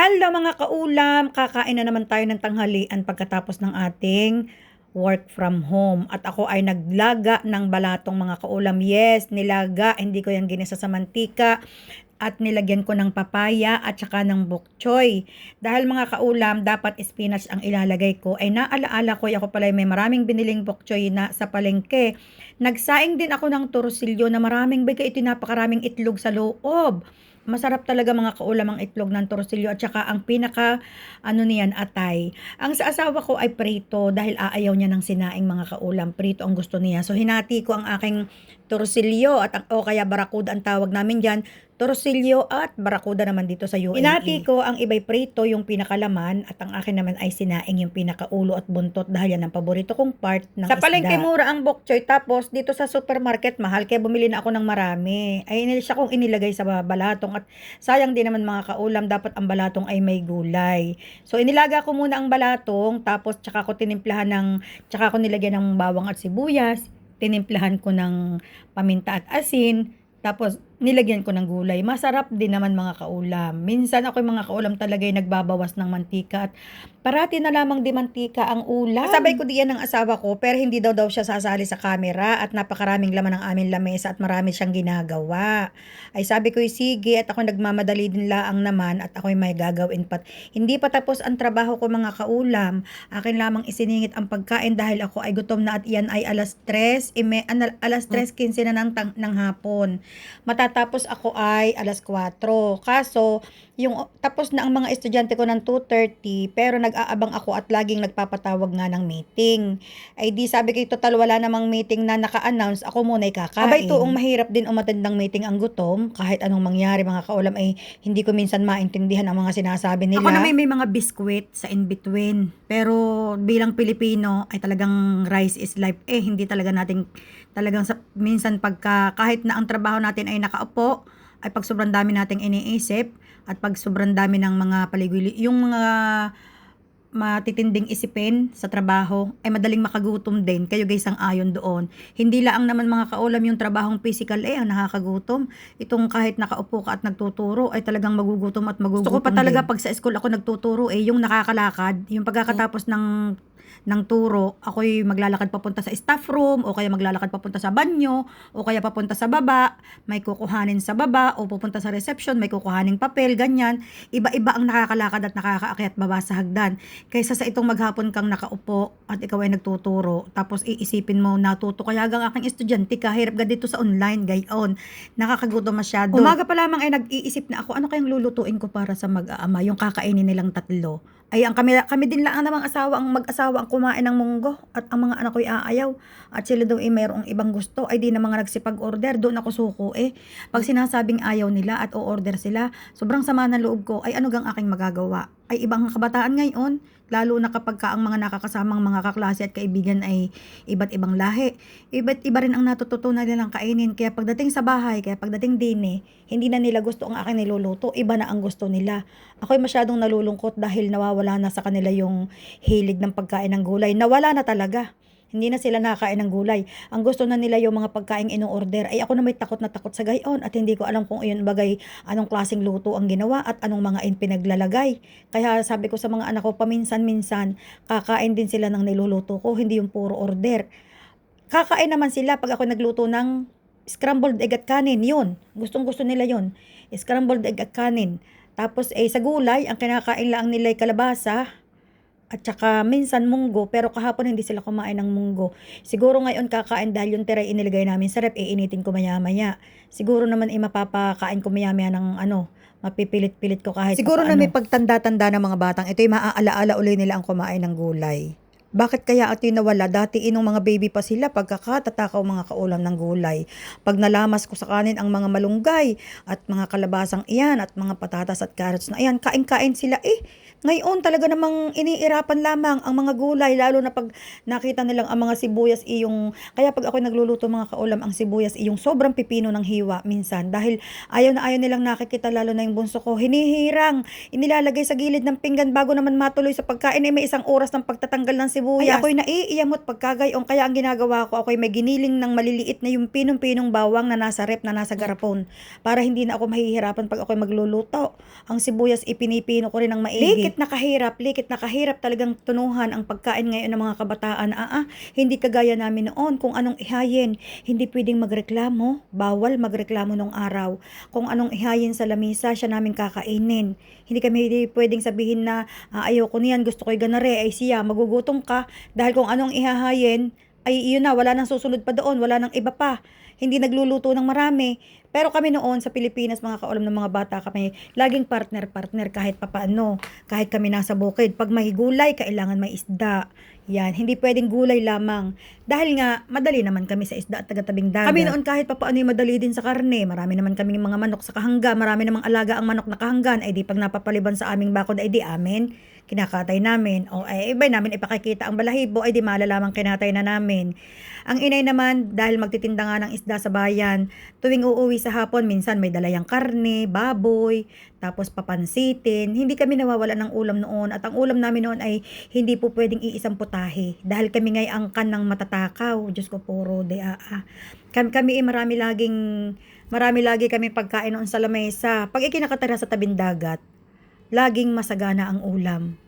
Hello mga kaulam! Kakain na naman tayo ng tanghalian pagkatapos ng ating work from home. At ako ay naglaga ng balatong mga kaulam. Yes, nilaga. Hindi ko yan ginisa sa mantika. At nilagyan ko ng papaya at saka ng bok choy. Dahil mga kaulam, dapat spinach ang ilalagay ko. Ay naalaala ko, ako pala may maraming biniling bok choy na sa palengke. Nagsaing din ako ng torsilyo na maraming bigay. Ito napakaraming itlog sa loob. Masarap talaga mga kaulam ang itlog ng torsilyo at saka ang pinaka niyan atay. Ang sa asawa ko ay prito dahil aayaw niya ng sinaing mga kaulam. Prito ang gusto niya. So hinati ko ang aking torsilyo at o kaya barakuda ang tawag namin diyan. Torsilyo at barakuda naman dito sa UAE. Hinati ko ang iba'y prito yung pinakalaman at ang akin naman ay sinaing yung pinakaulo at buntot dahil yan ang paborito kong part ng Sa palengke isda. Mura ang bok choy tapos dito sa supermarket mahal kaya bumili na ako ng marami. Ay siya kong inilagay sa balatong at sayang din naman mga kaulam dapat ang balatong ay may gulay. So inilaga ko muna ang balatong tapos tsaka ko nilagyan ng bawang at sibuyas, tinimplahan ko ng paminta at asin, tapos nilagyan ko ng gulay. Masarap din naman mga kaulam. Minsan ako yung mga kaulam talaga yung nagbabawas ng mantika at parati na lamang di mantika ang ulam. Sabay ko diyan ng asawa ko pero hindi daw siya sasali sa camera at napakaraming laman ng aming lamesa at marami siyang ginagawa. Ay sabi ko sige at ako nagmamadali din laang naman at ako may gagawin pat. Hindi pa tapos ang trabaho ko mga kaulam. Akin lamang isiningit ang pagkain dahil ako ay gutom na at iyan ay alas 3:15 na ng hapon. Matatapos ako ay alas 4. Kaso, yung tapos na ang mga estudyante ko ng 2:30 pero nag-aabang ako at laging nagpapatawag nga ng meeting. Ay di sabi ko total wala namang meeting na naka-announce, ako muna ay kakain. Abay tuong mahirap din umattend ng meeting ang gutom kahit anong mangyari mga kaulam ay hindi ko minsan maintindihan ang mga sinasabi nila. Ako na may mga biskwit sa in-between pero bilang Pilipino ay talagang rice is life hindi talaga natin talagang minsan pagka kahit na ang trabaho natin ay nakaupo ay pag sobrang dami nating iniisip at pag sobrang dami ng mga paliguli yung mga matitinding isipin sa trabaho ay madaling makagutom din. Kayo guys ang ayon doon. Hindi lang naman mga kaulam yung trabahong physical ang nakakagutom. Itong kahit nakaupo ka at nagtuturo ay talagang magugutom at magugutom. Gusto ko pa talaga pag sa school ako nagtuturo yung nakakalakad, yung pagkakatapos ng turo, ako'y maglalakad papunta sa staff room o kaya maglalakad papunta sa banyo o kaya papunta sa baba, may kukuhanin sa baba o pupunta sa reception, may kukuhaning papel, ganyan. Iba-iba ang nakakalakad at nakakaakyat baba sa hagdan. Kaysa sa itong maghapon kang nakaupo at ikaw ay nagtuturo, tapos iisipin mo natuto kaya ang aking estudyante kahirap ga dito sa online, gayon. Nakakagutom masyado. Umaga pa lamang ay nag-iisip na ako, ano kayang lulutuin ko para sa mag-aama, yung kakainin nilang tatlo. Ay ang kami din lang namang mag-asawa ang kumain ng munggo at ang mga anak ko'y aayaw at sila daw mayroong ibang gusto ay di na mga nagsipag-order, doon ako suko pag sinasabing ayaw nila at o-order sila sobrang sama ng loob ko ay ano gang aking magagawa. Ay ibang kabataan ngayon, lalo na kapag ang mga nakakasamang mga kaklase at kaibigan ay iba't ibang lahi. Iba't iba rin ang natututunan nilang kainin. Kaya pagdating sa bahay, kaya pagdating din hindi na nila gusto ang aking niluluto. Iba na ang gusto nila. Ako'y masyadong nalulungkot dahil nawawala na sa kanila yung hilig ng pagkain ng gulay. Nawala na talaga. Hindi na sila nakakain ng gulay. Ang gusto na nila yung mga pagkain ino-order. Ay ako na may takot na takot sa gayon at hindi ko alam kung iyon bagay anong klaseng luto ang ginawa at anong mga pinaglalagay. Kaya sabi ko sa mga anak ko paminsan-minsan kakain din sila ng niluluto ko, hindi yung puro order. Kakain naman sila pag ako nagluto ng scrambled egg at kanin, yun. Gustong-gusto nila yun. Scrambled egg at kanin. Tapos sa gulay, ang kinakain lang nila ay kalabasa at saka minsan munggo, pero kahapon hindi sila kumain ng munggo. Siguro ngayon kakain dahil yung tira inilagay namin sa rep, iinitin ko maya-maya. Siguro naman mapapakain ko maya-maya ng mapipilit-pilit ko kahit siguro na may pagtanda-tanda ng mga batang ito maaalaala uli nila ang kumain ng gulay. Bakit kaya ito nawala? Dati inong mga baby pa sila pagkakatatakaw mga kaulam ng gulay. Pag nalamas ko sa kanin ang mga malunggay at mga kalabasang iyan at mga patatas at carrots na iyan, kain-kain sila Ngayon talaga namang iniirapan lamang ang mga gulay lalo na pag nakita nilang ang mga sibuyas kaya pag ako nagluluto mga kaulam ang sibuyas sobrang pipino ng hiwa minsan dahil ayaw na ayaw nilang nakikita lalo na yung bunso ko hinihirang inilalagay sa gilid ng pinggan bago naman matuloy sa pagkain may isang oras ng pagtatanggal ng sibuyas. Ay ako'y naiiyamot pagkagayon, kaya ang ginagawa ko, ako'y may giniling ng maliliit na yung pinong-pinong bawang na nasa rep, na nasa garapon, para hindi na ako mahihirapan pag ako'y magluluto. Ang sibuyas ipinipino ko rin ng maigi. Likit na kahirap talagang tunuhan ang pagkain ngayon ng mga kabataan. Hindi kagaya namin noon, kung anong ihayin, hindi pwedeng magreklamo, bawal magreklamo nung araw. Kung anong ihayin sa lamisa, siya namin kakainin. Hindi kami pwedeng sabihin na ayoko niyan, gusto ko'y ganare, ay siya, magugutom ka, dahil kung anong ihahayin, ay iyon na, wala nang susunod pa doon, wala nang iba pa. Hindi nagluluto ng marami. Pero kami noon sa Pilipinas, mga kaulam ng mga bata kami, laging partner-partner kahit papaano. Kahit kami nasa bukid, pag may gulay, kailangan may isda. Yan, hindi pwedeng gulay lamang. Dahil nga, madali naman kami sa isda at taga-tabing dagat. Kami noon kahit papaano madali din sa karne. Marami naman kaming mga manok sa kahangga. Marami namang alaga ang manok na kahanggan. Ay di pag napapaliban sa aming bakod, ay di amin kinakatay namin. O ay iba namin ipakikita ang balahibo, ay di malalaman kinatay na namin. Ang inay naman, dahil magtitinda nga ng isda sa bayan, tuwing uuwi sa hapon, minsan may dalayang karne, baboy, tapos papansitin. Hindi kami nawawala ng ulam noon. At ang ulam namin noon ay hindi po pwedeng iisang putahe. Dahil kami ngay angkan ng matatakaw. Diyos ko puro de Kami marami lagi kami pagkain noon sa lamesa. Pag ikinakatira sa tabing dagat, laging masagana ang ulam.